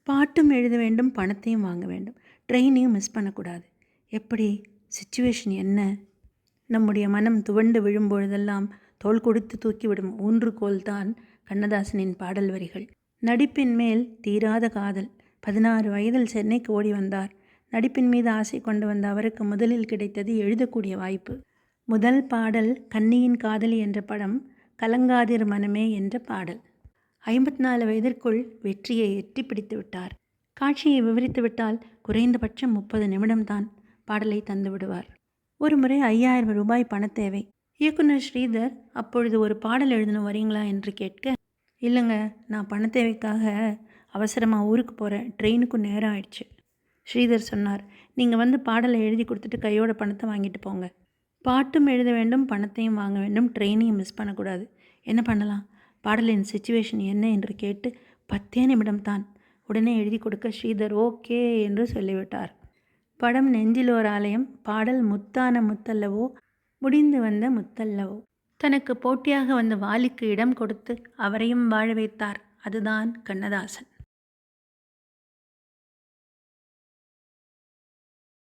பாட்டும் எழுத வேண்டும், பணத்தையும் வாங்க வேண்டும், ட்ரெயினையும் மிஸ் பண்ணக்கூடாது. எப்படி? சிச்சுவேஷன் என்ன? நம்முடைய மனம் துவண்டு விழும்பொழுதெல்லாம் தோள் கொடுத்து தூக்கிவிடும் ஊன்றுகோல் தான் கண்ணதாசனின் பாடல் வரிகள். நடிப்பின் மேல் தீராத காதல். 16 வயதில் சென்னைக்கு ஓடி வந்தார். நடிப்பின் மீது ஆசை கொண்டு வந்த அவருக்கு முதலில் கிடைத்தது எழுதக்கூடிய வாய்ப்பு. முதல் பாடல் கன்னியின் காதலி என்ற படம், கலங்காதிர் மனமே என்ற பாடல். 54 வயதிற்குள் வெற்றியை எட்டி பிடித்து விட்டார். காட்சியை விவரித்து விட்டால் குறைந்தபட்சம் 30 நிமிடம்தான். பாடலை தந்து விடுவார். ஒரு முறை 5000 ரூபாய் பண தேவை. இயக்குனர் ஸ்ரீதர் அப்பொழுது ஒரு பாடல் எழுதணும் வரீங்களா என்று கேட்க, இல்லைங்க, நான் பண தேவைக்காக அவசரமாக ஊருக்கு போகிறேன், ட்ரெயினுக்கும் நேரம் ஆயிடுச்சு. ஸ்ரீதர் சொன்னார், நீங்கள் வந்து பாடலை எழுதி கொடுத்துட்டு கையோட பணத்தை வாங்கிட்டு போங்க. பாட்டும் எழுத வேண்டும், பணத்தையும் வாங்க வேண்டும், ட்ரெயினையும் மிஸ் பண்ணக்கூடாது. என்ன பண்ணலாம்? பாடலின் சிச்சுவேஷன் என்ன என்று கேட்டு 10 நிமிடம்தான். உடனே எழுதி கொடுக்க ஸ்ரீதர் ஓகே என்று சொல்லிவிட்டார். படம் நெஞ்சில் ஓர் ஆலயம். பாடல் முத்தான முத்தல்லவோ, முடிந்து வந்த முத்தல்லவோ. தனக்கு போட்டியாக வந்த வாலிக்கு இடம் கொடுத்து அவரையும் வாழ வைத்தார். அதுதான் கண்ணதாசன்.